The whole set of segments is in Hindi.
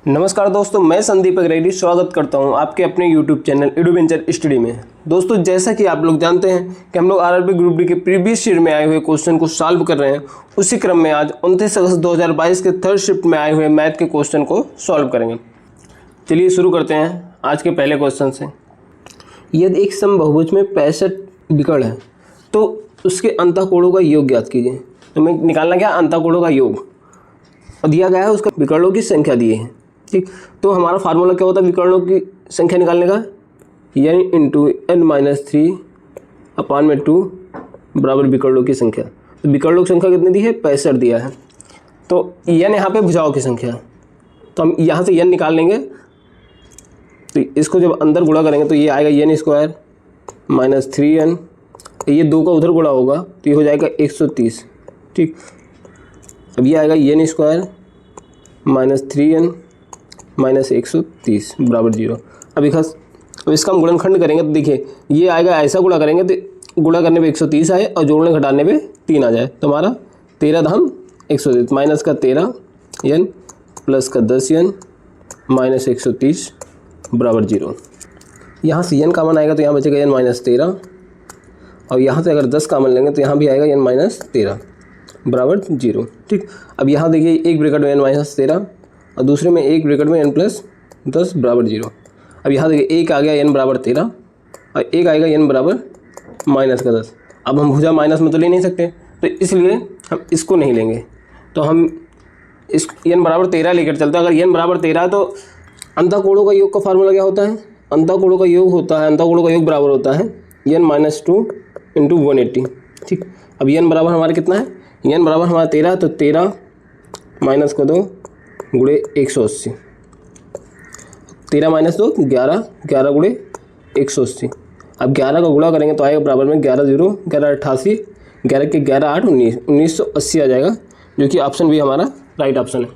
नमस्कार दोस्तों, मैं संदीप अग्रेडी स्वागत करता हूं आपके अपने YouTube चैनल एडवेंचर स्टडी में। दोस्तों, जैसा कि आप लोग जानते हैं कि हम लोग आरआरबी ग्रुप डी के प्रीवियस ईयर में आए हुए क्वेश्चन को सॉल्व कर रहे हैं। उसी क्रम में आज 29 अगस्त 2022 के थर्ड शिफ्ट में आए हुए मैथ के क्वेश्चन को सॉल्व करेंगे। चलिए शुरू करते हैं आज के पहले क्वेश्चन से। यदि एक समबहुभुज में 65 विकर्ण है तो उसके अंतःकोणों का योग ज्ञात कीजिए। तो मैं निकालना क्या, अंतःकोणों का योग, और दिया गया है उसका विकर्णों की संख्या दी है। ठीक, तो हमारा फार्मूला क्या होता है विकर्णों की संख्या निकालने का, n इंटू n-3/2 बराबर विकर्णों की संख्या। तो विकर्णों की संख्या कितनी दी है, 65 दिया है। तो n यहाँ पे भुजाओं की संख्या, तो हम यहाँ से n निकाल लेंगे। तो इसको जब अंदर गुणा करेंगे तो ये आएगा n² - 3n, ये 2 का उधर गुणा होगा तो ये हो जाएगा 130। ठीक, अब ये आएगा n² - 3n - 130 बराबर 0। अब इसका हम गुणनखंड करेंगे तो देखिए ये आएगा, ऐसा गुणा करेंगे तो गुणा करने पे 130 आए और जोड़ने घटाने पे 3 आ जाए। तो हमारा 13 धाम 130, माइनस का 13n प्लस का 10n माइनस 130 बराबर 0। यहाँ से n कामन आएगा तो यहाँ बचेगा n - 13, और यहाँ से अगर 10 कामन लेंगे तो यहाँ भी आएगा n - 13 बराबर 0। ठीक, अब यहाँ देखिए एक ब्रैकेट में n - 13 और दूसरे में एक ब्रैकेट में n + 10 बराबर 0। अब यहाँ देखिए एक आ गया n बराबर 13 और एक आएगा n बराबर माइनस का 10। अब हम भुजा माइनस में तो ले नहीं सकते, तो इसलिए हम इसको नहीं लेंगे। तो हम इस n बराबर 13 लेकर चलते हैं। अगर n बराबर 13 तो अंतःकोणों का योग का फार्मूला क्या होता है, अंतःकोणों का योग होता है, अंतःकोणों का योग बराबर होता है n - 2 × 180। ठीक, अब n बराबर हमारा कितना है, n बराबर हमारा 13, तो 13 माइनस का 2 गुणे 180, 13 - 2 11, 11 गुणे 180। अब 11 का गुणा करेंगे तो आएगा बराबर में 11 0 11 88, 11 के 11 8 19, 1980 आ जाएगा, जो कि ऑप्शन भी हमारा राइट ऑप्शन है।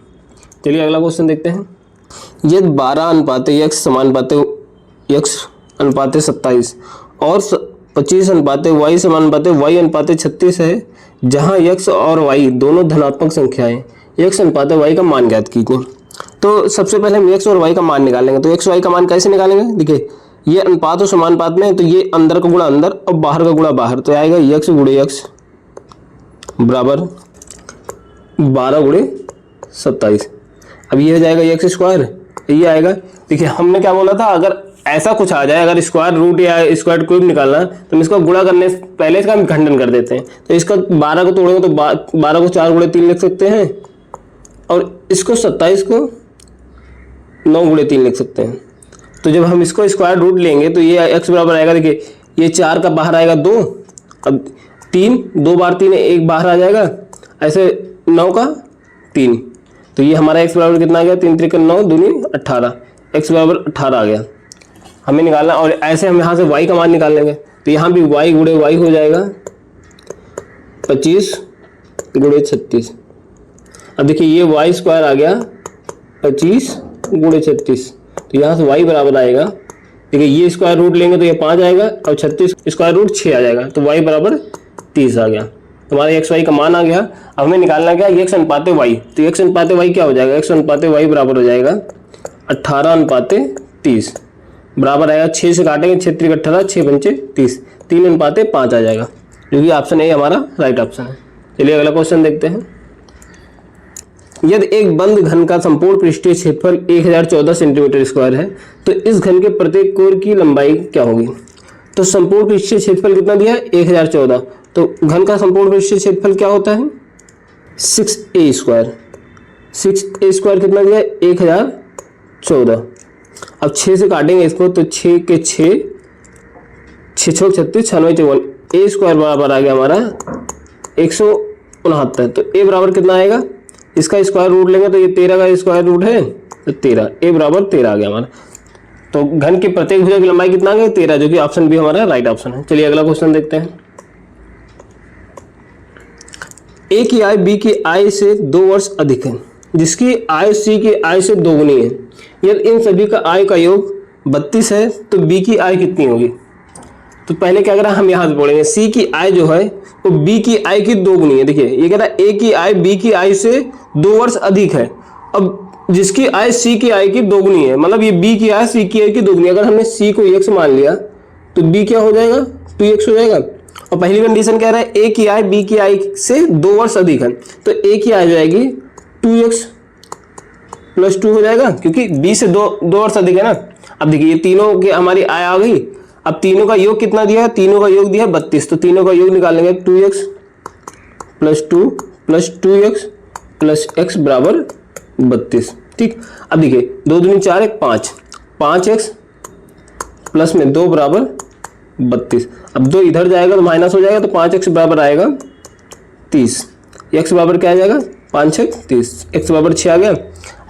चलिए अगला क्वेश्चन देखते हैं। यदि 12:x/x/27 और 25:y/y/36 है, जहाँ x और y दोनों धनात्मक संख्याएं, x/y का मान ज्ञात कीजिए। तो सबसे पहले हम x और y का मान निकालेंगे। तो x y का मान कैसे निकालेंगे, देखिए ये अनुपात और समानुपात में है, तो ये अंदर का गुणा अंदर और बाहर का गुणा बाहर, तो आएगा x × x बराबर 12 × 27। अब ये हो जाएगा x², ये आएगा। देखिए हमने क्या बोला था, अगर ऐसा कुछ आ जाए, अगर स्क्वायर रूट या स्क्वायर क्यूब निकालना तो हम इसका गुणा करने से पहले इसका हम खंडन कर देते हैं। तो इसका 12 को तोड़ेंगे तो 12 को 4 × 3 लिख सकते हैं, और इसको 27 को 9 × 3 लिख सकते हैं। तो जब हम इसको स्क्वायर रूट लेंगे तो ये x बराबर आएगा, देखिए ये 4 का बाहर आएगा 2, अब 3 2 बार 3 एक बाहर आ जाएगा, ऐसे 9 का 3, तो ये हमारा x बराबर कितना आ गया, 3 × 3 = 9 दूनी 18, x बराबर 18 आ गया हमें निकालना। और ऐसे हम यहाँ से y का मान निकाल लेंगे, तो यहाँ भी y × y हो जाएगा 25 × 36। अब देखिए ये y² आ गया 25 × 36, तो यहाँ से y बराबर आएगा, देखिए ये स्क्वायर रूट लेंगे तो ये 5 आएगा और 36 स्क्वायर रूट 6 आ जाएगा, तो y बराबर 30 आ गया। तो हमारा x y का मान आ गया। अब हमें निकालना क्या, x/y। तो x/y क्या हो जाएगा, x/y बराबर हो जाएगा 18/30 बराबर आएगा, 6 से काटेंगे 6 × 3 = 18, 6 × 5 = 30, 3/5 आ जाएगा, जो कि ऑप्शन ए हमारा राइट ऑप्शन है। चलिए अगला क्वेश्चन देखते हैं। यदि एक बंद घन का संपूर्ण पृष्ठीय क्षेत्रफल 1014 सेंटीमीटर² है, तो इस घन के प्रत्येक कोर की लंबाई क्या होगी। तो संपूर्ण पृष्ठीय क्षेत्रफल कितना दिया है, 1014, तो घन का संपूर्ण पृष्ठीय क्षेत्रफल क्या होता है, 6a²। 6a² कितना दिया है, 1014। अब 6 से काटेंगे इसको तो 6 के 6, 6 × 36, 96 54, a² बराबर आ गया हमारा 169। तो a बराबर कितना आएगा, इसका स्क्वायर रूट लेंगे तो ये 13 का स्क्वायर रूट है, तो 13, a बराबर 13 आ गया हमारा। तो घन की प्रत्येक भुजा की लंबाई कितना आ गया, 13, जो कि ऑप्शन बी हमारा राइट ऑप्शन है। चलिए अगला क्वेश्चन देखते हैं। a की आय b की आय से 2 वर्ष अधिक है, जिसकी आय c की आय से 2 गुनी है। यदि इन सभी का आय का योग 32 है तो b की आय कितनी होगी। तो पहले क्या करा, हम यहाँ से बोलेंगे c की आय जो है वो b की आय की 2 गुनी है। देखिए ये कह रहा है a की आय b की आय से 2 वर्ष अधिक है। अब जिसकी आय सी की आय की दोगुनी है, मतलब ये बी की आय सी की आय की दोगुनी। अगर हमने सी को x मान लिया तो बी क्या हो जाएगा, 2x हो जाएगा। और पहली कंडीशन कह रहा है ए की आय बी की आय से 2 वर्ष अधिक है, तो ए की आय हो जाएगी 2x + 2 हो जाएगा, क्योंकि बी से 2 वर्ष अधिक है ना। अब देखिए ये तीनों की हमारी आय आ गई। अब तीनों का योग कितना दिया है, तीनों का योग दिया है 32, तो तीनों का योग निकालेंगे 2x + 2 + 2x + x बराबर 32। ठीक, अब देखिए 2 दूनी 4 1 5, 5x प्लस में 2 बराबर 32। अब 2 इधर जाएगा तो माइनस हो जाएगा, तो 5x बराबर आएगा 30। x बराबर क्या आ जाएगा, 5 6 30, x बराबर 6 आ गया।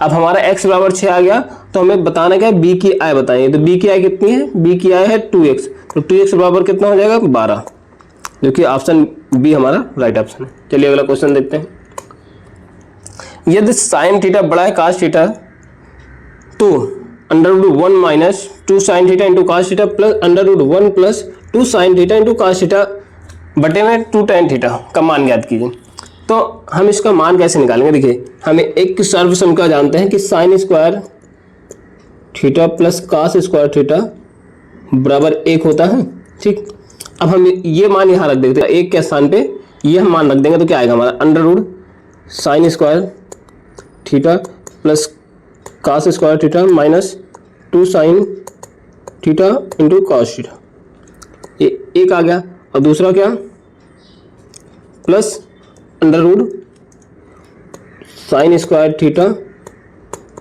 अब हमारा x बराबर 6 आ गया, तो हमें बताना क्या है, b की आय बताइए। तो b की आय कितनी है, b की आय है 2x, तो 2x बराबर कितना हो जाएगा 12, जो कि ऑप्शन बी हमारा राइट ऑप्शन है। चलिए अगला क्वेश्चन देखते हैं। यदि साइन थीटा बड़ा है कास थीटा तो √1 - 2 sin theta into cos theta plus √1 + 2 sin theta into cos theta बटे में 2 tan थीटा का मान ज्ञात कीजिए। तो हम इसका मान कैसे निकालेंगे, देखिए हमें एक सर्वसंख्या जानते हैं कि sin square theta plus cos square theta बराबर 1 होता है। ठीक, अब हम ये मान यहाँ रख देते हैं, 1 के स्थान पे ये हम मान रख देंगे, तो क्या आएगा हमारा √sin square theta plus cos square theta minus 2 sin theta into cos theta, ये 1 आ गया। और दूसरा क्या, plus √sin square theta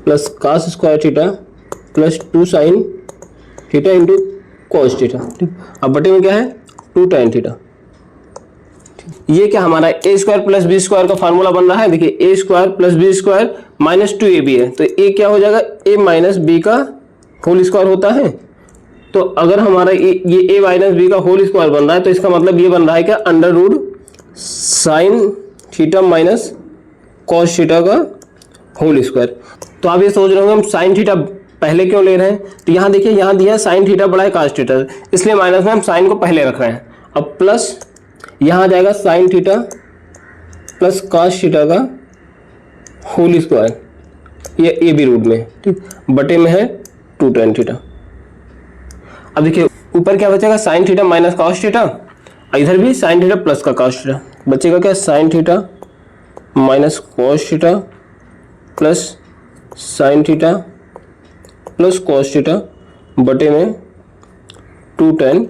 plus cos square theta plus 2 sin theta into cos theta. ठीक, अब बटे में क्या है 2 tan थीटा। ये क्या हमारा a square plus B square का फार्मूला बन रहा है। देखिए a square plus B square minus 2ab है, तो a क्या हो जाएगा, a माइनस बी का होल स्क्वायर होता है। तो अगर हमारा ये a माइनस बी का होल स्क्वायर बन रहा है, तो इसका मतलब ये बन रहा है क्या, √sin theta minus cos theta का होल स्क्वायर। तो आप ये सोच रहे होंगे हम sin थीटा पहले क्यों ले रहे हैं, तो यहाँ देखिए यहाँ दिया है sin थीटा बड़ा है कास थीटा, इसलिए माइनस में हम sin को पहले रख रहे हैं। अब प्लस यहाँ आ जाएगा sin theta plus cos theta का होल स्क्वायर, ये ए बी रूट में। ठीक, बटे में है 2 tan थीटा। अब देखिए ऊपर क्या बचेगा, sin theta minus cos theta, इधर भी sin थीटा प्लस का कास थीटा, बचेगा क्या sin theta minus cos theta plus sin theta plus cos theta बटे में 2 tan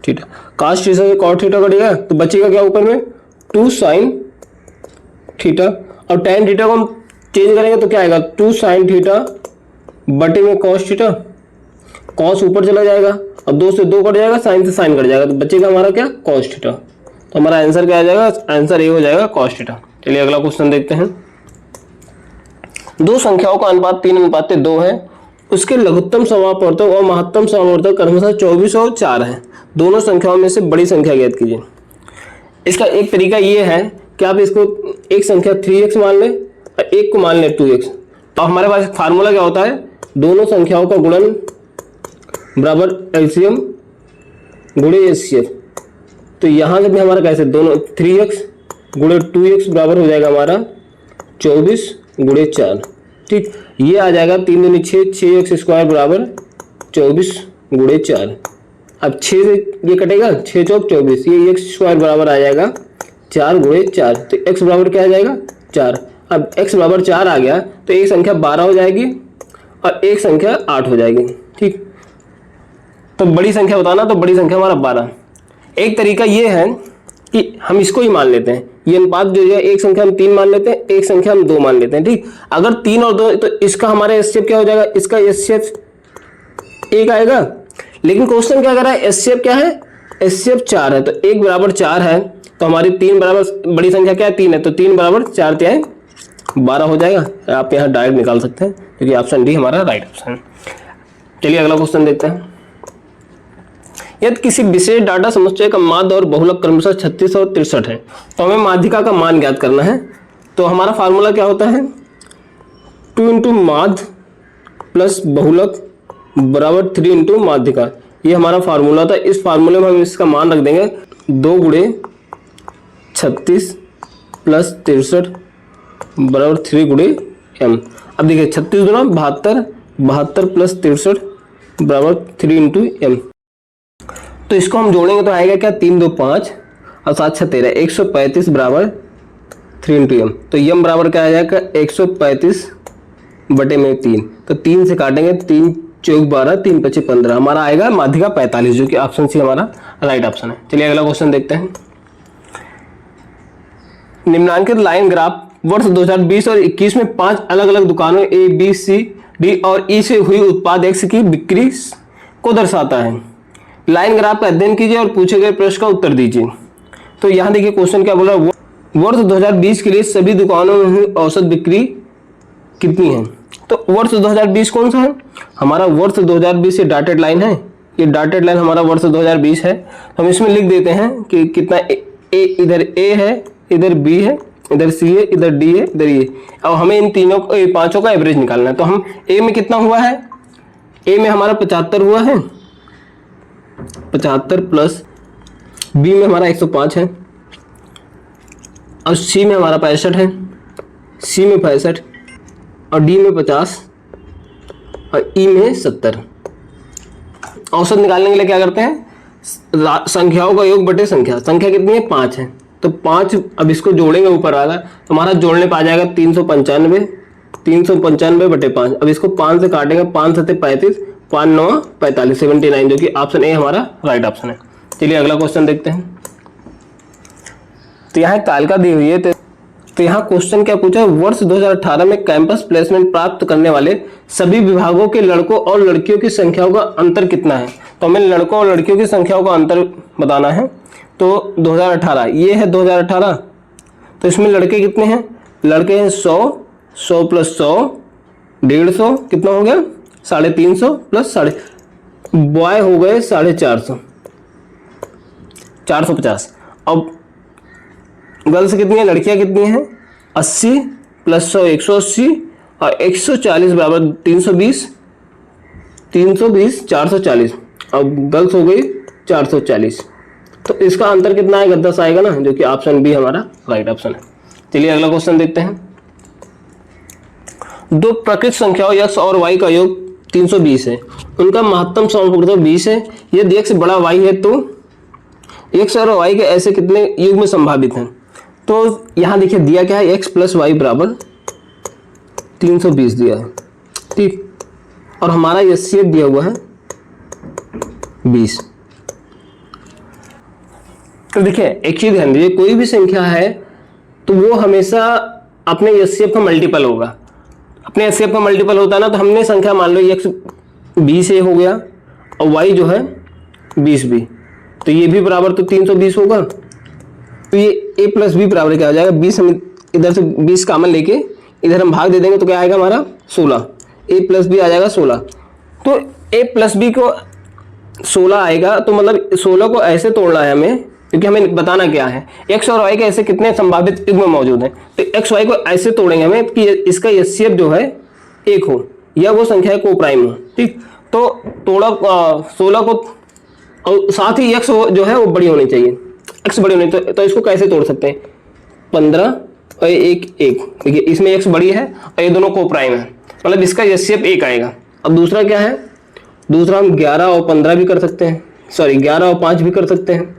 थीटा। कास थीटा से कॉस थीटा कटेगा तो बचेगा क्या ऊपर में 2 sin थीटा, और tan थीटा को हम चेंज करेंगे तो क्या आएगा 2 sin थीटा बटे में कॉस थीटा। कॉस ऊपर चला जाएगा और 2 से 2 कट जाएगा, साइन से साइन कट जाएगा, तो बचेगा हमारा क्या कॉस थीटा। तो हमारा आंसर क्या आ जाएगा, आंसर ए हो जाएगा कॉस थीटा। चलिए अगला क्वेश्चन देखते हैं। दो संख्याओं का अनुपात 3:2 है, उसके लघुत्तम समापवर्तक और महत्तम समापवर्तक क्रमशः 24 और 4 है। दोनों संख्याओं में से बड़ी संख्या ज्ञात कीजिए। इसका एक तरीका ये है कि आप इसको एक संख्या 3x मान लें और एक को मान लें 2x। तो हमारे पास फार्मूला क्या होता है, दोनों संख्याओं का गुणन बराबर एलसीएम गुणे एचसीएफ। तो यहाँ से भी हमारा कैसे, दोनों 3x गुणे 2x बराबर हो जाएगा हमारा 24 गुणे 4। ठीक, ये आ जाएगा 3 दूनी 6, 6x स्क्वायर बराबर 24 गुणे 4। अब 6 से ये कटेगा, 6 चौक 24, ये x स्क्वायर बराबर आ जाएगा 4 गुणे 4। तो x बराबर क्या आ जाएगा 4। अब x बराबर 4 आ गया तो एक संख्या 12 हो जाएगी और एक संख्या 8 हो जाएगी। ठीक, तो बड़ी संख्या बताना, तो बड़ी संख्या हमारा 12। एक तरीका ये है कि हम इसको ही मान लेते हैं, ये अनुपात जो है एक संख्या हम 3 मान लेते हैं, एक संख्या हम 2 मान लेते हैं। ठीक, अगर 3 और 2 तो इसका हमारा एचसीएफ क्या हो जाएगा, इसका एचसीएफ 1 आएगा। लेकिन क्वेश्चन क्या कर रहा है, एचसीएफ क्या है, एचसीएफ 4 है, तो 1 बराबर 4 है, तो हमारी 3 बराबर बड़ी संख्या क्या है 3 है, तो 3 बराबर 4 त्याय 12 हो जाएगा। आप यहाँ डायरेक्ट निकाल सकते हैं क्योंकि ऑप्शन डी हमारा राइट ऑप्शन है। चलिए अगला क्वेश्चन देखते हैं। यदि किसी विशेष डाटा समुच्चय का माध्य और बहुलक क्रमशः 36 और 63 है, तो हमें माध्यिका का मान ज्ञात करना है। तो हमारा फार्मूला क्या होता है, 2 इंटू माध्य प्लस बहुलक बराबर 3 इंटू माध्यिका। ये हमारा फार्मूला था। इस फार्मूले में हम इसका मान रख देंगे 2 गुणे 36 प्लस 63 बराबर 3 गुणे m। अब देखिए 36 गुना 72, 72 प्लस 63 बराबर 3 इंटू एम। तो इसको हम जोड़ेंगे तो आएगा क्या 3 2 5 और 7 6 13, 135 बराबर 3 इंटू एम। तो एम बराबर क्या आ जाएगा 135 बटे में 3, तो 3 से काटेंगे 3 चौक 12, 3 पचे 15, हमारा आएगा माध्यिका 45, जो कि ऑप्शन सी हमारा राइट ऑप्शन है। चलिए अगला क्वेश्चन देखते हैं। निम्नांकित लाइन ग्राफ वर्ष 2020 और 21 में 5 अलग अलग दुकानों ए बी सी डी और ई से हुई उत्पाद एक्स की बिक्री को दर्शाता है। लाइन ग्राफ का अध्ययन कीजिए और पूछे गए प्रश्न का उत्तर दीजिए। तो यहाँ देखिए क्वेश्चन क्या बोला, वर्ष 2020 के लिए सभी दुकानों में हुई औसत बिक्री कितनी है। तो वर्ष 2020 कौन सा है, हमारा वर्ष 2020 ये डॉटेड लाइन है, ये डॉटेड लाइन हमारा वर्ष 2020 है। तो हम इसमें लिख देते हैं कि कितना ए इधर ए है, इधर बी है, इधर सी है, इधर डी है, इधर ये। अब हमें इन तीनों पांचों का एवरेज निकालना है। तो हम ए में कितना हुआ है, ए में हमारा 75 हुआ है, 75 प्लस बी में हमारा 105 है और सी में हमारा 65 है, सी में 65 और डी में 50 और ई में 70। औसत निकालने के लिए क्या करते हैं, संख्याओं का योग बटे संख्या कितनी है 5 है, तो 5 अब इसको जोड़ेंगे ऊपर वाला, तो हमारा जोड़ने पर आ जाएगा 395 बटे 5। अब इसको 5 से काटेंगे, 5 7 35, 5 9 45, 79, जो कि ऑप्शन ए हमारा राइट ऑप्शन है। चलिए अगला क्वेश्चन देखते हैं। तो यहाँ तालिका दी हुई है, तो यहाँ क्वेश्चन क्या पूछा है, वर्ष 2018 में कैंपस प्लेसमेंट प्राप्त करने वाले सभी विभागों के लड़कों और लड़कियों की संख्याओं का अंतर कितना है। तो हमें लड़कों और लड़कियों की संख्याओं का अंतर बताना है। तो 2018 ये है 2018, तो इसमें लड़के कितने हैं, लड़के हैं 100, 100 प्लस 100 150, कितना हो गया 350 प्लस बॉय हो गए 450, 450। अब गर्ल्स कितनी है, लड़कियां कितनी हैं 80 प्लस 100 180 और 140 बराबर 320, 440। अब गर्ल्स हो गई 440, तो इसका अंतर कितना आएगा 10 आएगा ना, जो कि ऑप्शन बी हमारा राइट ऑप्शन है। चलिए अगला क्वेश्चन देखते हैं। दो प्रकृत संख्याओं x और y का योग 320 है, उनका महत्तम समपूर्णता 20 है। यदि x बड़ा y है तो x और y के ऐसे कितने युग में संभावित हैं। तो यहाँ देखिए दिया क्या है, x प्लस वाई बराबर 320 दिया है, ठीक, और हमारा एचसीएफ दिया हुआ है 20। तो देखिए एक चीज ध्यान दीजिए, कोई भी संख्या है तो वो हमेशा अपने एचसीएफ का मल्टीपल होगा। अपने एचसीएफ का मल्टीपल होता है ना, तो हमने संख्या मान लो x 20 हो गया और y जो है 20 भी, तो ये भी बराबर तो 320 होगा। तो ये a प्लस बी बराबर क्या हो जाएगा 20, हम इधर से 20 कॉमन लेके इधर हम भाग दे देंगे तो क्या आएगा हमारा 16, a प्लस बी आ जाएगा 16। तो a प्लस बी को 16 आएगा, तो मतलब 16 को ऐसे तोड़ना है हमें, क्योंकि हमें बताना क्या है x और y के ऐसे कितने संभावित युग्म मौजूद हैं। तो x y को ऐसे तोड़ेंगे हमें कि इसका एचसीएफ जो है 1 हो या वो संख्या को प्राइम हो, ठीक। तो तोड़ा 16 को, और साथ ही x जो है वो बड़ी होनी चाहिए, x बड़ी होनी, तो इसको कैसे तोड़ सकते हैं 15 और 1 देखिए इसमें x बड़ी है और ये दोनों को प्राइम है, मतलब इसका एचसीएफ 1 आएगा। अब दूसरा क्या है, दूसरा हम 11 और 15 भी कर सकते हैं, सॉरी 11 और 5 भी कर सकते हैं,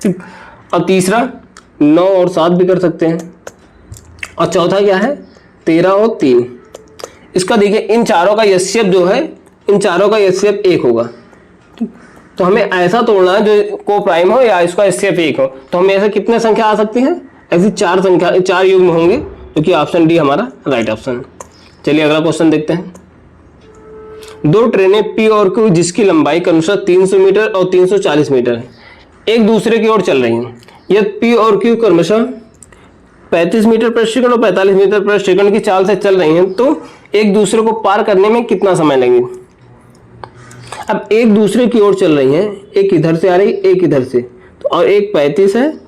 ठीक। और तीसरा 9 और 7 भी कर सकते हैं, और चौथा क्या है 13 और 3। इसका देखिए इन चारों का एचसीएफ जो है, इन चारों का एचसीएफ 1 होगा, तो हमें ऐसा तोड़ना है जो को प्राइम हो या इसका एचसीएफ 1 हो। तो हमें ऐसे कितने संख्या आ सकती हैं, ऐसी 4 संख्या, 4 युग्म होंगे, जो कि ऑप्शन डी हमारा राइट ऑप्शन है। चलिए अगला क्वेश्चन देखते हैं। दो ट्रेनें पी और क्यू जिसकी लंबाई क्रमशः 300 मीटर और 340 मीटर है, एक दूसरे की ओर चल रही हैं। यदि पी और क्यू क्रमशः 35 मीटर प्रति सेकंड और 45 मीटर प्रति सेकंड की चाल से चल रही हैं, तो एक दूसरे को पार करने में कितना समय लगेगा। अब एक दूसरे की ओर चल रही हैं, एक इधर से आ रही, एक इधर से, तो और एक 35 है,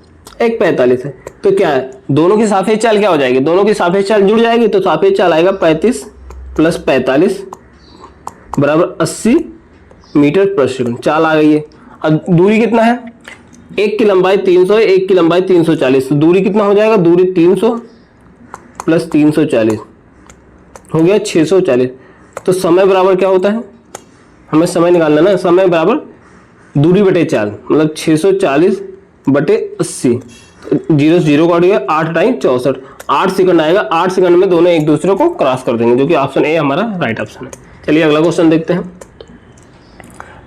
एक 45 है, तो क्या है दोनों की सापेक्ष चाल क्या हो जाएगी, दोनों की सापेक्ष चाल जुड़ जाएगी, तो सापेक्ष चाल आएगा 35 प्लस 45 बराबर 80 मीटर प्रति सेकंड, चाल आ गई है। अब दूरी कितना है, एक की लंबाई 300 है, एक की लंबाई 340, तो दूरी कितना हो जाएगा, दूरी 300 प्लस 340 हो गया 640। तो समय बराबर क्या होता है, हमें समय निकालना ना, समय बराबर दूरी बटे 4, मतलब 640 बटे 80। 0 0 कट गया, 8 टाइम 64, 8 सेकंड आएगा। 8 सेकंड में दोनों एक दूसरे को क्रॉस कर देंगे, जो कि ऑप्शन ए हमारा राइट ऑप्शन है। चलिए अगला क्वेश्चन देखते हैं।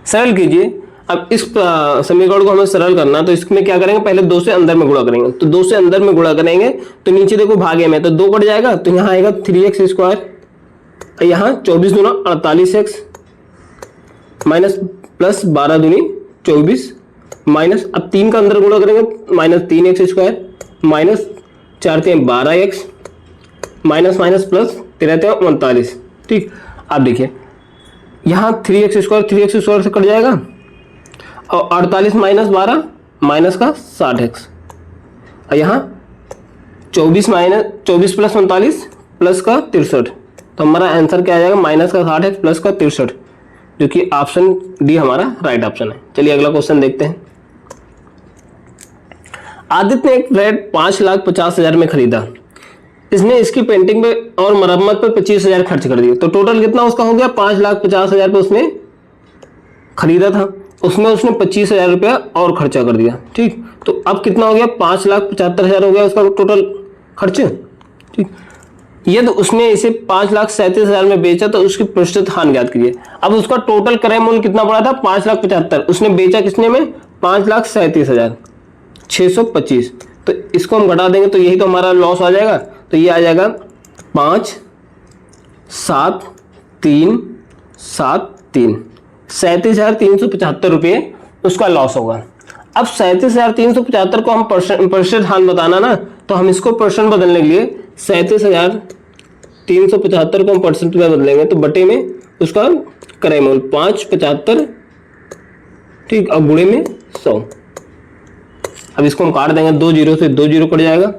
सरल कीजिए। अब इस समीकरण को हमें सरल करना, तो इसमें क्या करेंगे, पहले 2 से अंदर में गुणा करेंगे। तो 2 से अंदर में गुणा करेंगे तो नीचे देखो भागे में, तो 2 कट जाएगा, तो यहाँ आएगा 3x², यहाँ 24 दूना 48x माइनस प्लस 12 दूनी 24 माइनस, अब 3 का अंदर गुणा करेंगे minus 3x² minus 4 3 12x minus minus plus 13 39। ठीक, अब देखिए यहाँ 3x² से कट जाएगा, और 48 माइनस 12 माइनस का 60x, और यहाँ 24 प्लस 39 प्लस का 63। तो हमारा आंसर क्या आ जाएगा, माइनस का 60x प्लस का 63, जो कि ऑप्शन डी हमारा राइट ऑप्शन है। चलिए अगला क्वेश्चन देखते हैं। आदित्य ने एक फ्लैट 5,50,000 में खरीदा। इसने इसकी पेंटिंग पे और मरम्मत पे 25,000 खर्च कर दिए। तो टोटल कितना उसका हो गया, 5,50,000 पे उसने खरीदा था, उसमें उसने 25,000 रुपया और खर्चा कर दिया। ठीक, तो अब कितना हो गया, 5,75,000 हो गया उसका टोटल खर्च। ठीक, यदि उसने इसे 5,37,000 में बेचा तो उसकी प्रतिशत हानि ज्ञात कीजिए। अब उसका टोटल क्रय मूल्य कितना पड़ा था, 5,75,000, उसने बेचा किसने में, 5,37,625। तो इसको हम घटा देंगे तो यही तो हमारा लॉस आ जाएगा। तो ये आ जाएगा 5,7,3,7,3, 37,375 रुपये उसका लॉस होगा। अब 37,375 को हम प्रतिशत हानि बताना ना, तो हम इसको परसेंट बदलने के लिए 37,375 को हम परसेंट में बदलेंगे, तो बटे में उसका क्रय मूल्य 5,75, ठीक, अब गुणे में 100। अब इसको हम काट देंगे, 2 जीरो से 2 जीरो कट जाएगा।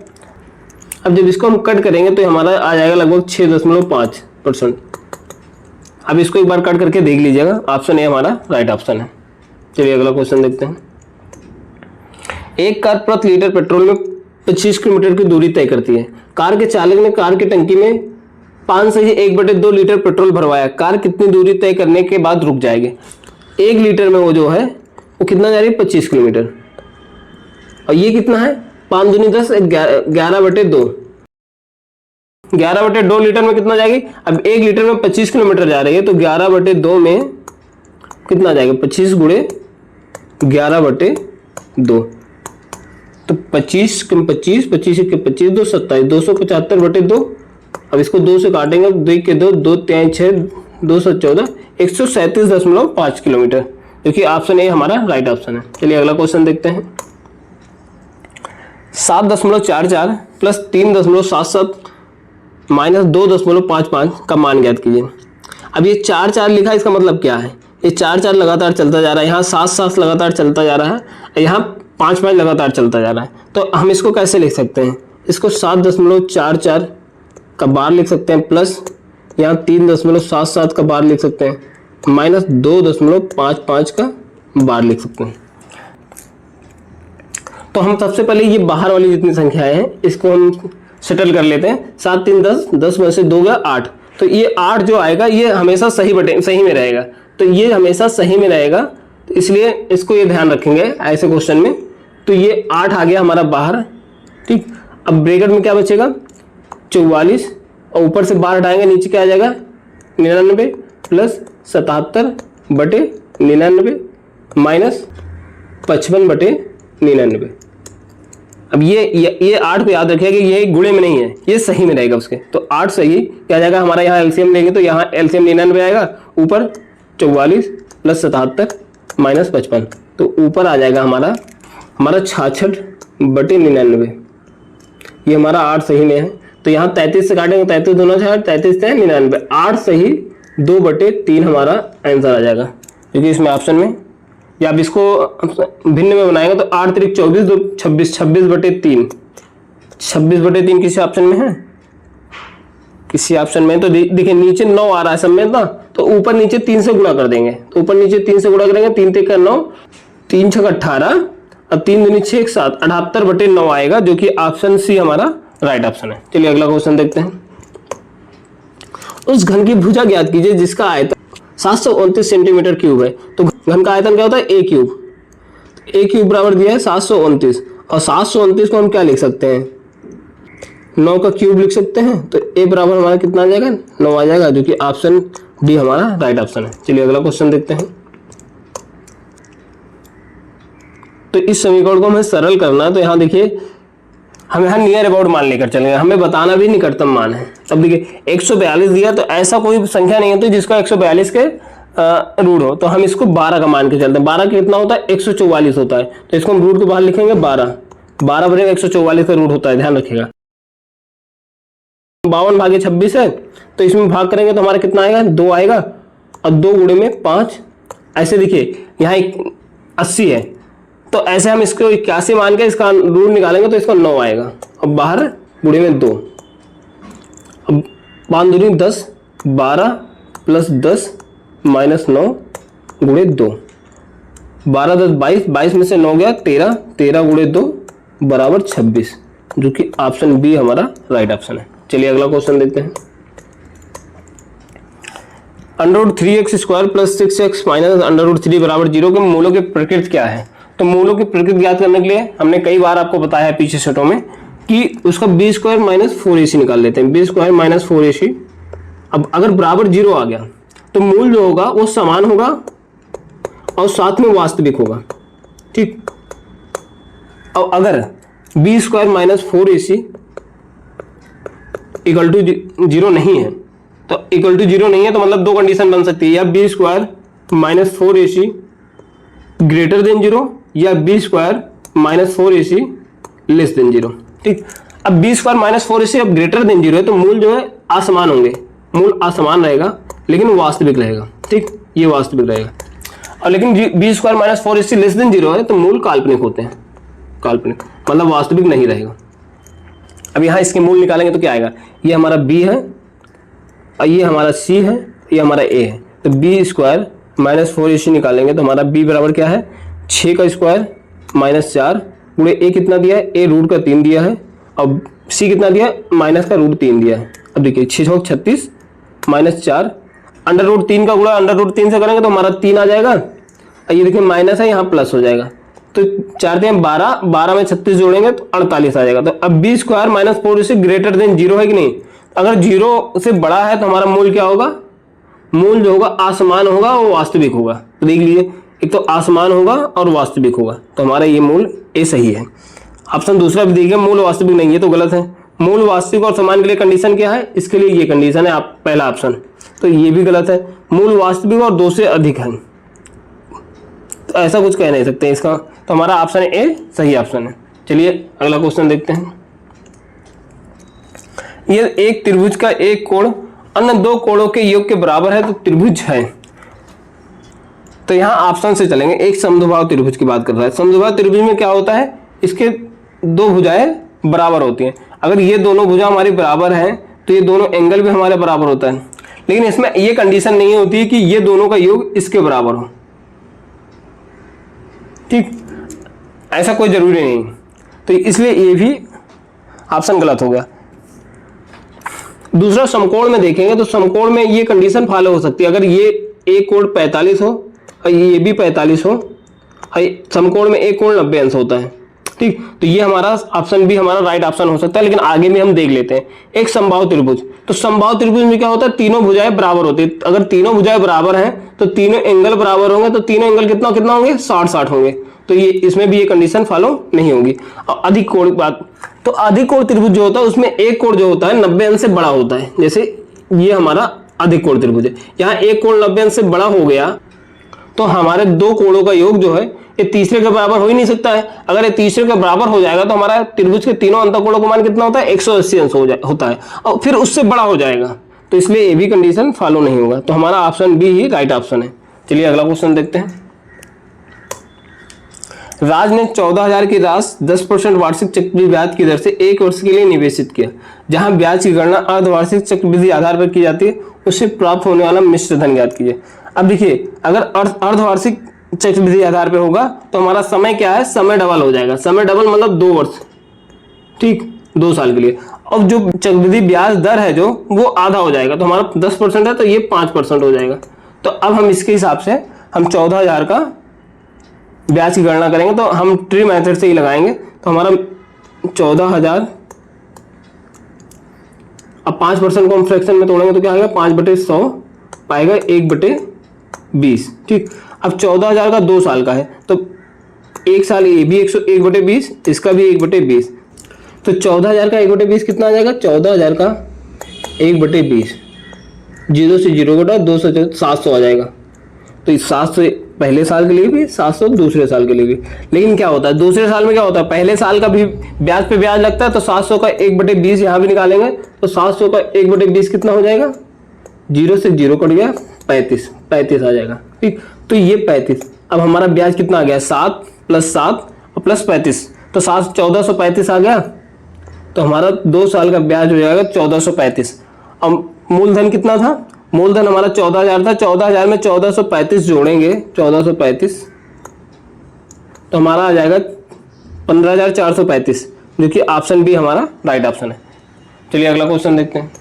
अब जब इसको हम कट करेंगे तो हमारा आ जाएगा लगभग 6.5%। अब इसको एक बार कट करके देख लीजिएगा, ऑप्शन ए हमारा राइट ऑप्शन है। चलिए अगला क्वेश्चन देखते हैं। एक कार प्रति लीटर पेट्रोल में 25 किलोमीटर की दूरी तय करती है। कार के चालक ने कार की टंकी में 5/1/2 लीटर पेट्रोल भरवाया। कार कितनी दूरी तय करने के बाद रुक जाएगी। 1 लीटर में वो जो है वो कितना जा रही है, 25 किलोमीटर, और ये कितना है, 5 दूनी 10, 11/2, 11/2 लीटर में कितना जाएगी। अब 1 लीटर में 25 किलोमीटर जा रही है, तो 11/2 में कितना जाएगा, 25 गुणे 11/2, तो 25 कम 25, 25 के 25, 2 27, 275/2। अब इसको 2 से काटेंगे, 2 के 2, 2 3 6, 2 7 14, 137.5 किलोमीटर, क्योंकि ऑप्शन ए हमारा राइट ऑप्शन है। चलिए अगला क्वेश्चन देखते हैं। 7.44 प्लस 3.77 माइनस 2.55 का मान ज्ञात कीजिए। अब ये 4 लिखा है, इसका मतलब क्या है, ये 4 लगातार चलता जा रहा है, यहाँ 7 लगातार चलता जा रहा है, यहाँ 5 लगातार चलता जा रहा है। तो हम इसको कैसे लिख सकते हैं, इसको 7.44 का बार लिख सकते हैं, प्लस यहाँ 3.77 का बार लिख सकते हैं, माइनस 2.55 का बार लिख सकते हैं। तो हम सबसे पहले ये बाहर वाली जितनी संख्याएं हैं इसको हम सेटल कर लेते हैं। 7 3 10, 10 में से 2 गया 8, तो ये 8 जो आएगा ये हमेशा सही में रहेगा, तो ये हमेशा सही में रहेगा, तो इसलिए इसको ये ध्यान रखेंगे ऐसे क्वेश्चन में। तो ये 8 आ गया हमारा बाहर। ठीक, अब ब्रैकेट में क्या बचेगा, 44, और ऊपर से बाहर हटाएंगे, नीचे क्या आ जाएगा, 99 प्लस 77/99 माइनस 55/99। अब ये 8 को याद रखिएगा कि ये गुणे में नहीं है, ये सही में रहेगा उसके। तो 8 सही क्या जाएगा, हमारा यहाँ एलसीएम लेंगे तो यहाँ एलसीएम 99 आएगा, ऊपर 44 प्लस 77 माइनस 55, तो ऊपर आ जाएगा हमारा 66/99। ये हमारा 8 सही में है। तो यहाँ 33 से काटेंगे, 33 दोनों से 33 से 99, 8 सही 2/3 हमारा आंसर आ जाएगा, क्योंकि इसमें ऑप्शन में, या आप इसको भिन्न में बनाएंगे तो 8 3 24, 2 26, 26/3, 26/3 किसी ऑप्शन में है, किसी ऑप्शन में। तो देखिए नीचे 9 आ रहा है सब में ना, तो ऊपर नीचे 3 से गुणा कर देंगे, तो ऊपर नीचे 3 से गुणा करेंगे, 3 3 का 9, 3 6 18, और 3 दूनी 6 7, 78/9 आएगा, जो कि ऑप्शन सी हमारा राइट ऑप्शन है। चलिए अगला क्वेश्चन देखते हैं। उस घन की भुजा ज्ञात कीजिए जिसका आयतन 729 सेंटीमीटर क्यूब है। तो घन का आयतन क्या होता है, ए क्यूब। ए क्यूब बराबर दिया है 729, और 729 को हम क्या लिख सकते हैं, 9 का क्यूब लिख सकते हैं। तो ए बराबर हमारा कितना आ जाएगा, 9 आ जाएगा, जो कि ऑप्शन डी हमारा राइट ऑप्शन है। चलिए अगला क्वेश्चन देखते हैं। तो इस समीकरण को हमें सरल करना है, तो यहाँ देखिए हम यहाँ नियर अबाउट मान लेकर चलेंगे, हमें बताना भी निकटतम मान है। अब देखिए 142 दिया, तो ऐसा कोई संख्या नहीं होती जिसका 142 के रूट हो, तो हम इसको 12 का मान के चलते हैं। 12 का कितना होता है, 144 होता है, तो इसको हम रूट के बाहर लिखेंगे 12। 12 बने 144 का रूट होता है, ध्यान रखिएगा। 52 भागे 26 है, तो इसमें भाग करेंगे तो हमारा कितना आएगा, 2 आएगा, और 2 गुणे में 5। ऐसे देखिए यहाँ 80 है, तो ऐसे हम इसको 81 मान के इसका रूट निकालेंगे तो इसका 9 आएगा, अब बाहर गुणे में 2। अब 5 दूनी 10, 12 प्लस 10 माइनस 9 गुणे 2, 12 10 22, 22 में से 9 गया 13, 13 गुणे 2 बराबर 26, जो कि ऑप्शन बी हमारा राइट ऑप्शन है। चलिए अगला क्वेश्चन देखते हैं। √3x² प्लस 6x माइनस √3 बराबर 0 के मूलों की प्रकृति क्या है। तो मूलों की प्रकृति ज्ञात करने के लिए हमने कई बार आपको बताया है पीछे सेटों में कि उसका b² माइनस 4ac निकाल लेते हैं, b² माइनस 4ac। अब अगर बराबर 0 आ गया तो मूल जो होगा वो समान होगा और साथ में वास्तविक होगा, ठीक। अब अगर b² minus 4ac equal to 0 नहीं है, तो इक्वल टू 0 नहीं है तो मतलब दो कंडीशन बन सकती है, या b² minus 4ac greater than 0 या b² minus 4ac less than 0, ठीक। अब b² माइनस 4ac अब ग्रेटर देन 0 है, तो मूल जो है असमान होंगे, मूल असमान रहेगा लेकिन वास्तविक रहेगा, ठीक, ये वास्तविक रहेगा। और लेकिन b² minus 4ac less than 0 है तो मूल काल्पनिक होते हैं, काल्पनिक मतलब वास्तविक नहीं रहेगा। अब यहाँ इसके मूल निकालेंगे तो क्या आएगा, ये हमारा b है और ये हमारा c है, ये हमारा a है। तो b² माइनस 4ac निकालेंगे तो हमारा b बराबर क्या है, 6 का स्क्वायर माइनस 4 गुणे a कितना दिया है, a रूट का 3 दिया है, और c कितना दिया है, माइनस का रूट 3 दिया है। अब देखिए 6 × 36 माइनस 4 √3 का गुणा √3 से करेंगे तो हमारा 3 आ जाएगा, और ये देखिए माइनस है यहाँ प्लस हो जाएगा, तो 4 × 12, 12 में 36 जोड़ेंगे तो 48 आ जाएगा। तो अब b² minus 4ac greater than 0 है कि नहीं, अगर 0 से बड़ा है तो हमारा मूल क्या होगा, मूल जो होगा असमान होगा और वास्तविक होगा। तो देख लीजिए, एक तो असमान होगा और वास्तविक होगा, तो हमारा ये मूल ए सही है। ऑप्शन दूसरा भी देखिए, मूल वास्तविक नहीं है तो गलत है। मूल वास्तविक और समान के लिए कंडीशन क्या है, इसके लिए ये कंडीशन है आप पहला ऑप्शन, तो ये भी गलत है। मूल वास्तविक और 2 से अधिक है, तो ऐसा कुछ कह नहीं सकते इसका, तो हमारा ऑप्शन ए सही ऑप्शन है। चलिए अगला क्वेश्चन देखते हैं। ये एक त्रिभुज का एक कोण अन्य 2 कोणों के योग के बराबर है तो त्रिभुज है। तो यहाँ ऑप्शन से चलेंगे। एक समद्विबाहु त्रिभुज की बात कर रहा है। समद्विबाहु त्रिभुज में क्या होता है, इसके 2 भुजाएं बराबर होती हैं। अगर ये दोनों भुजा हमारी बराबर हैं तो ये दोनों एंगल भी हमारे बराबर होता है, लेकिन इसमें ये कंडीशन नहीं होती कि ये दोनों का योग इसके बराबर हो, ठीक, ऐसा कोई जरूरी नहीं, तो इसलिए ये भी ऑप्शन गलत हो गया। दूसरा समकोण में देखेंगे तो समकोण में ये कंडीशन फॉलो हो सकती है, अगर ये एक कोण 45 हो और ये भी 45 हो, समकोण में एक कोण 90 अंश होता है, ठीक, तो ये हमारा ऑप्शन भी हमारा राइट ऑप्शन हो सकता है। लेकिन आगे में हम देख लेते हैं एक समबाहु त्रिभुज। तो समबाहु त्रिभुज में क्या होता है, तीनों भुजाएं बराबर होती है। अगर तीनों भुजाएं बराबर हैं तो तीनों एंगल बराबर होंगे, तो तीनों एंगल कितना कितना होंगे, 60-60 होंगे, तो ये इसमें भी ये कंडीशन फॉलो नहीं होगी। और अधिक कोण की बात, तो अधिक कोण त्रिभुज जो होता है उसमें एक कोण जो होता है 90 अंश से बड़ा होता है, जैसे ये हमारा अधिक कोण त्रिभुज है। यहाँ एक कोण 90 अंश से बड़ा हो गया तो हमारे 2 कोणों का योग जो है ये तीसरे के बराबर हो ही नहीं सकता है। अगर ये तीसरे के बराबर हो जाएगा तो हमारा त्रिभुज के तीनों अंतःकोणों का मान कितना होता है, 180 अंश होता है, और फिर उससे बड़ा हो जाएगा, तो इसलिए ये भी कंडीशन फॉलो नहीं होगा। तो हमारा ऑप्शन बी ही राइट ऑप्शन है। चलिए अगला क्वेश्चन देखते हैं। राज ने 14,000 की राशि 10% वार्षिक चक्रवृद्धि ब्याज की दर से 1 वर्ष के लिए निवेशित किया। जहां ब्याज की गणना अर्धवार्षिक चक्रवृद्धि आधार पर की जाती है, उससे प्राप्त होने वाला मिश्र धन ज्ञात कीजिए। अब देखिए, अगर अर्धवार्षिक चक्रवृद्धि आधार पे होगा तो हमारा समय क्या है, समय डबल हो जाएगा। समय डबल मतलब 2 वर्ष, ठीक, 2 साल के लिए। और जो चक्रवृद्धि ब्याज दर है जो वो आधा हो जाएगा। तो हमारा 10% है तो ये 5% हो जाएगा। तो अब हम इसके हिसाब से हम 14,000 का ब्याज की गणना करेंगे। तो हम ट्री मेथड से ही लगाएंगे। तो हमारा 14,000, अब 5% को हम फ्रैक्शन में तोड़ेंगे तो क्या आएगा, 5/100 पाएगा 1/20। ठीक, अब 14,000 का 2 साल का है तो 1 साल ये भी 1/20, इसका भी 1/20। तो 14,000 का 1/20 कितना आ जाएगा, 14,000 का 1/20, 0 से 0 घटा 2 से 700 आ जाएगा। तो इस 700 पहले साल के लिए भी, 700 दूसरे साल के लिए भी। लेकिन क्या होता है दूसरे साल में क्या होता है, पहले साल का भी ब्याज पे ब्याज लगता है। तो 700 का 1/20 यहाँ भी निकालेंगे तो 700 का 1/20 कितना हो जाएगा, 0 से 0 कट गया 35 आ जाएगा। ठीक, तो ये 35। अब हमारा ब्याज कितना आ गया, 7 + 7 और + 35, तो 1435 आ गया। तो हमारा 2 साल का ब्याज हो जाएगा 1435। अब मूलधन कितना था, मूलधन हमारा 14,000 था। 14,000 में 1435 जोड़ेंगे, 1435 तो हमारा आ जाएगा 15,435, जो कि ऑप्शन बी हमारा राइट ऑप्शन है। चलिए अगला क्वेश्चन देखते हैं।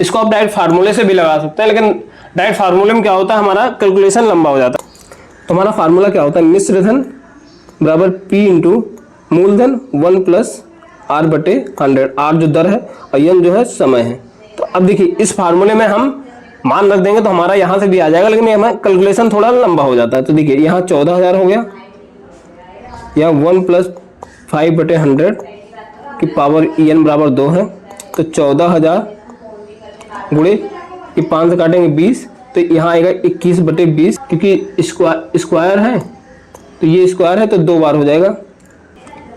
इसको आप डायरेक्ट फार्मूले से भी लगा सकते हैं, लेकिन डायरेक्ट फार्मूले में क्या होता है, हमारा कैलकुलेशन लंबा हो जाता है। तो हमारा फार्मूला क्या होता है, मिश्र धन बराबर P × मूलधन 1 + R/100। R जो दर है और N जो है समय है। तो अब देखिए इस फार्मूले में हम मान रख देंगे तो हमारा यहाँ से भी आ जाएगा, लेकिन हमारा कैलकुलेशन थोड़ा लंबा हो जाता है। तो देखिए यहाँ 14,000 हो गया, यहाँ 1 + 5/100 की पावर En बराबर 2 है। तो 14,000 गुणे ये 5 से काटेंगे 20, तो यहाँ आएगा 21/20, क्योंकि स्क्वायर है तो ये स्क्वायर है तो 2 बार हो जाएगा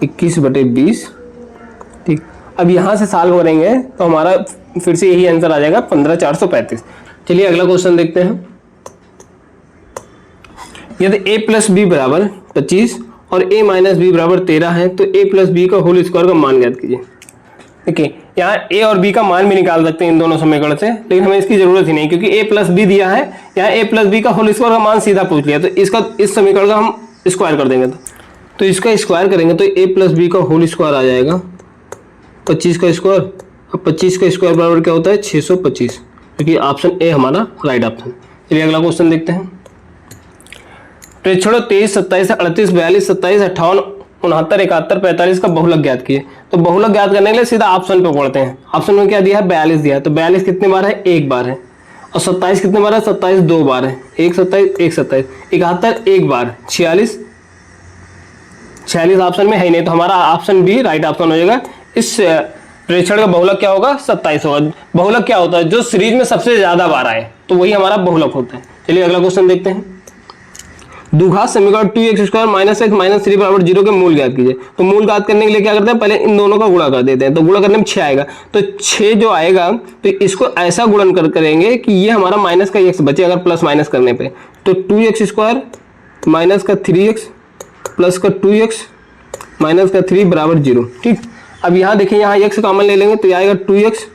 21/20। ठीक, अब यहाँ से साल करेंगे तो हमारा फिर से यही आंसर आ जाएगा 15,435। चलिए अगला क्वेश्चन देखते हैं। यदि a + b बराबर 25 और a - b बराबर 13 है तो a + b का होल स्क्वायर का मान ज्ञात कीजिए। देखिए यहाँ a और b का मान भी निकाल सकते हैं इन दोनों समीकरण से, लेकिन हमें इसकी जरूरत ही नहीं, क्योंकि a + b दिया है। यहाँ a + b का होल स्क्वायर का मान सीधा पूछ लिया, तो इसका इस समीकरण का हम स्क्वायर कर देंगे। तो इसका स्क्वायर करेंगे तो a + b का होल स्क्वायर आ जाएगा 25 का स्क्वायर। अब 25 का स्क्वायर बराबर क्या होता है, 625, क्योंकि ऑप्शन ए हमारा राइट ऑप्शन। चलिए अगला क्वेश्चन देखते हैं। प्रेक्षणों 23, 27, 38, 42, 27, 58, 69, 71, 45 का बहुलक ज्ञात किए। तो बहुलक ज्ञात करने के लिए सीधा ऑप्शन पे पढ़ते हैं। ऑप्शन में क्या दिया है, 42 दिया है। तो 42 कितने बार है, 1 बार है। और 27 कितने बार है, 27 2 बार है, 1 27 1 27। 71 1 बार, 46 ऑप्शन में है ही नहीं, तो हमारा ऑप्शन बी राइट ऑप्शन हो जाएगा। इस प्रेक्षण का बहुलक क्या होगा, 27 होगा। बहुलक क्या होता है, जो सीरीज में सबसे ज्यादा बार आए तो वही हमारा बहुलक होता है। चलिए अगला क्वेश्चन देखते हैं। द्विघात समीकरण 2x² - x - 3 = 0 के मूल ज्ञात कीजिए। तो मूल ज्ञात करने के लिए क्या करते हैं, पहले इन दोनों का गुणा कर देते हैं। तो गुणा करने में 6 आएगा, तो 6 जो आएगा तो इसको ऐसा गुणन करेंगे कि ये हमारा माइनस का x बचे, अगर प्लस माइनस करने पे। तो 2x² माइनस का 3x प्लस का 2x माइनस का 3 बराबर 0। ठीक, अब यहाँ देखिए यहाँ x कॉमन ले लेंगे तो ये आएगा 2x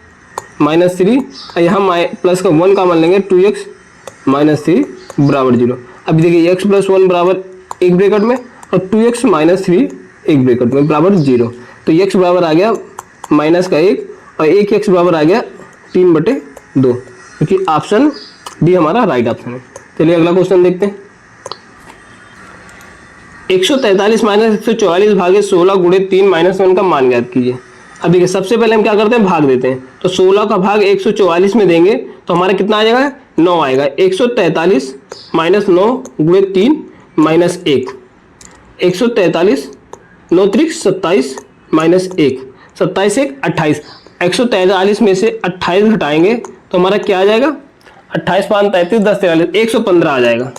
माइनस 3, और यहाँ प्लस का 1 कॉमन लेंगे 2x माइनस 3 बराबर 0। अब देखिए x + 1 बराबर एक ब्रैकेट में और 2x माइनस 3 एक ब्रैकेट में बराबर 0। तो x बराबर आ गया -1 और 1x बराबर आ गया 3/2, क्योंकि ऑप्शन डी हमारा राइट ऑप्शन है। चलिए अगला क्वेश्चन देखते हैं। 143 - 144 भागे 16 गुणे 3 - 1 का मान ज्ञात कीजिए। अब देखिए सबसे पहले हम क्या करते हैं, भाग देते हैं। तो 16 का भाग 144 में देंगे तो हमारा कितना आ जाएगा, 9 आएगा। 143 - 9 गुणे 3 - 1, 143 9 3 27 -1, 27 1 28। 143 में से 28 घटाएंगे तो हमारा क्या आ जाएगा, 28 5 33 10 43, 115 आ जाएगा,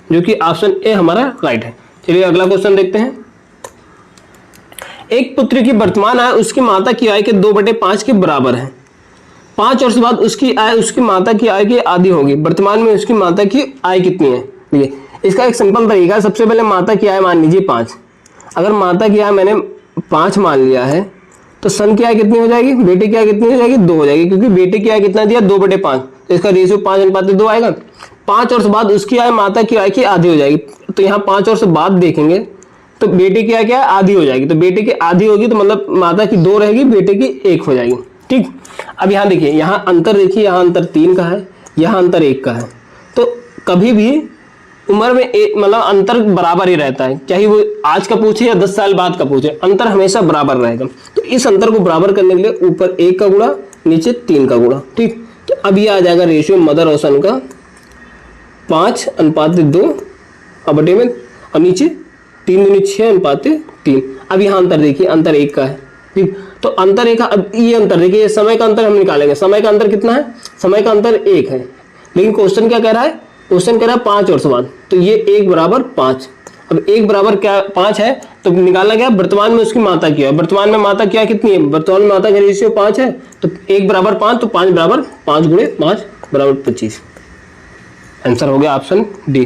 जो कि ऑप्शन ए हमारा राइट है। चलिए अगला क्वेश्चन देखते हैं। एक पुत्र की वर्तमान आय उसकी माता की आय के 2/5 के बराबर है। 5 वर्ष बाद उसकी आय उसकी माता की आय की आधी होगी। वर्तमान में उसकी माता की आय कितनी है। देखिए इसका एक सिंपल तरीका है। सबसे पहले माता की आय मान लीजिए 5। अगर माता की आय मैंने 5 मान लिया है तो सन की आय कितनी हो जाएगी, बेटे की आय कितनी हो जाएगी, 2 हो जाएगी, क्योंकि बेटे की आय कितना दिया 2/5, तो इसका रेशियो 5:2 आएगा। 5 वर्ष बाद उसकी आय माता की आय की आधी हो जाएगी। तो यहाँ 5 वर्ष बाद देखेंगे तो बेटे की क्या है आधी हो जाएगी, तो बेटे की आधी होगी तो मतलब माता की 2 रहेगी, बेटे की 1 हो जाएगी। ठीक, अब यहाँ देखिए, यहाँ अंतर देखिए, यहाँ अंतर 3 का है, यहाँ अंतर 1 का है। तो कभी भी उम्र में मतलब अंतर बराबर ही रहता है, चाहे वो आज का पूछे या 10 साल बाद का पूछे, अंतर हमेशा बराबर रहेगा। तो इस अंतर को बराबर करने के लिए ऊपर 1 का गुणा, नीचे 3 का गुणा। ठीक, तो अब ये आ जाएगा रेशियो मदर और सन का 5:2 अब बटे में, और नीचे 3 दूनी 6:3। अब यहाँ अंतर देखिए, अंतर 1 का है। ठीक, तो अंतर 1 का, अब ये अंतर देखिए, समय का अंतर हम निकालेंगे। समय का अंतर कितना है? समय का अंतर 1 है, लेकिन क्वेश्चन क्या कह रहा है? क्वेश्चन कह रहा है 5 वर्ष बाद, तो ये 1 बराबर 5। अब 1 बराबर क्या 5 है, तो निकालना गया वर्तमान में उसकी माता क्या है। वर्तमान में माता क्या कितनी है? वर्तमान में माता का रेशियो 5 है, तो 1 बराबर 5, तो 5 बराबर 5 गुणे 5 बराबर 25। आंसर हो गया ऑप्शन डी।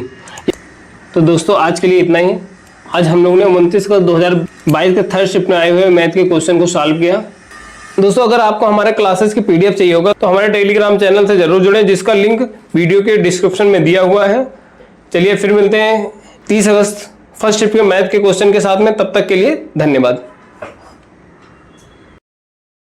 तो दोस्तों आज के लिए इतना ही। आज हम लोगों ने 29 का 2022 के थर्ड शिफ्ट में आए हुए मैथ के क्वेश्चन को सॉल्व किया। दोस्तों अगर आपको हमारे क्लासेस की पीडीएफ चाहिए होगा तो हमारे टेलीग्राम चैनल से जरूर जुड़ें, जिसका लिंक वीडियो के डिस्क्रिप्शन में दिया हुआ है। चलिए फिर मिलते हैं 30 अगस्त फर्स्ट शिफ्ट के मैथ के क्वेश्चन के साथ में, तब तक के लिए धन्यवाद।